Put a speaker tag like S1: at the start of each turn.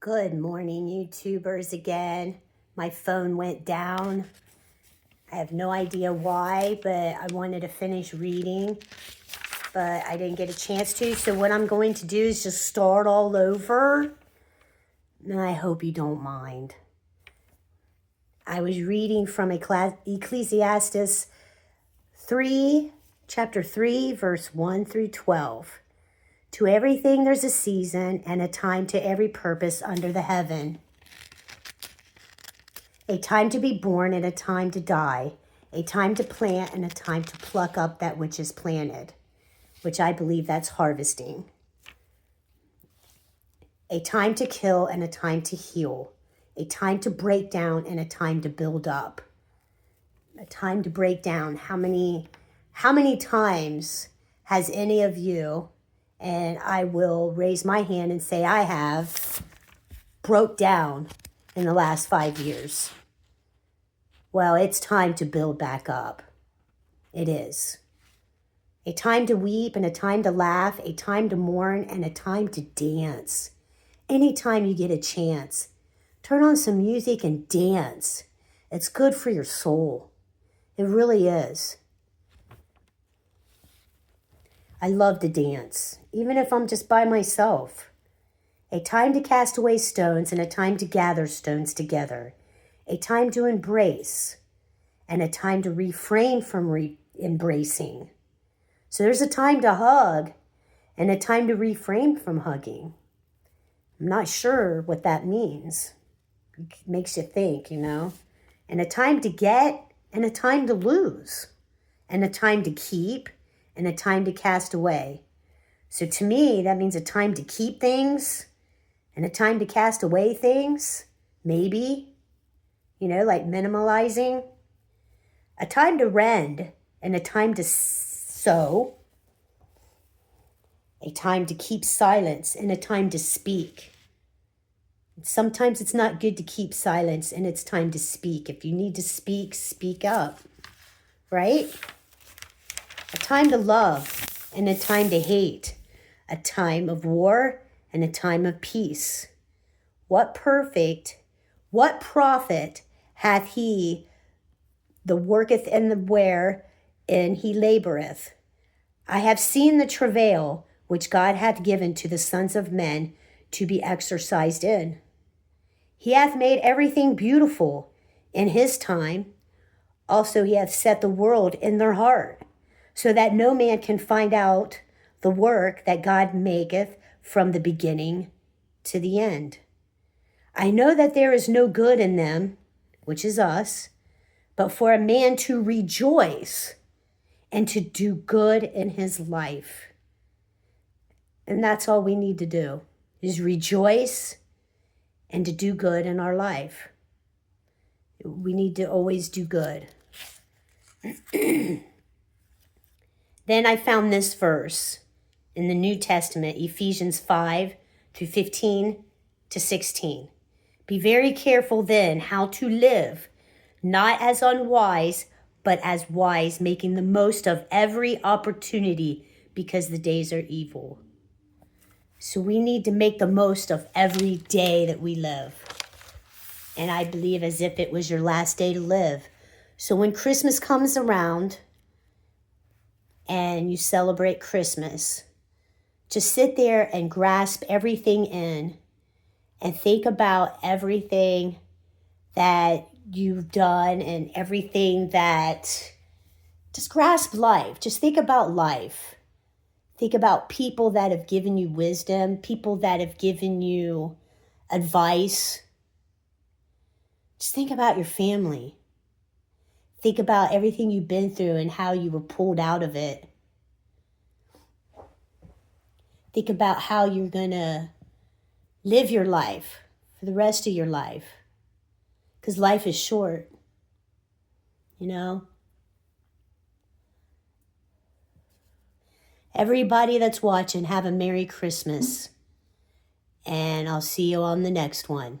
S1: Good morning, YouTubers again. My phone went down. I have no idea why, but I wanted to finish reading, but I didn't get a chance to. So what I'm going to do is just start all over, and I hope you don't mind. I was reading from Ecclesiastes 3, chapter 3, verse 1 through 12. To everything there's a season and a time to every purpose under the heaven. A time to be born and a time to die. A time to plant and a time to pluck up that which is planted, which I believe that's harvesting. A time to kill and a time to heal. A time to break down and a time to build up. A time to break down. How many times has any of you, and I will raise my hand and say I have, broke down in the last 5 years? Well, it's time to build back up. It is. A time to weep and a time to laugh, a time to mourn and a time to dance. Anytime you get a chance, turn on some music and dance. It's good for your soul. It really is. I love to dance, even if I'm just by myself. A time to cast away stones and a time to gather stones together. A time to embrace and a time to refrain from embracing. So there's a time to hug and a time to refrain from hugging. I'm not sure what that means. It makes you think, And a time to get and a time to lose. And a time to keep and a time to cast away. So to me, that means a time to keep things and a time to cast away things. Maybe, like minimalizing. A time to rend and a time to sow. A time to keep silence and a time to speak. Sometimes it's not good to keep silence and it's time to speak. If you need to speak, speak up, right? A time to love and a time to hate. A time of war and a time of peace. What profit hath he that worketh in the where, and he laboureth? I have seen the travail which God hath given to the sons of men to be exercised in. He hath made everything beautiful in his time. Also he hath set the world in their heart, so that no man can find out the work that God maketh from the beginning to the end. I know that there is no good in them, which is us, but for a man to rejoice and to do good in his life. And that's all we need to do, is rejoice and to do good in our life. We need to always do good. Then I found this verse in the New Testament, Ephesians 5 through 15 to 16. Be very careful then how to live, not as unwise, but as wise, making the most of every opportunity because the days are evil. So we need to make the most of every day that we live. And I believe as if it was your last day to live. So when Christmas comes around and you celebrate Christmas, just sit there and grasp everything in and think about everything that you've done and everything that, just grasp life. Just think about life. Think about people that have given you wisdom, people that have given you advice. Just think about your family. Think about everything you've been through and how you were pulled out of it. Think about how you're going to live your life for the rest of your life. Because life is short, Everybody that's watching, have a Merry Christmas. And I'll see you on the next one.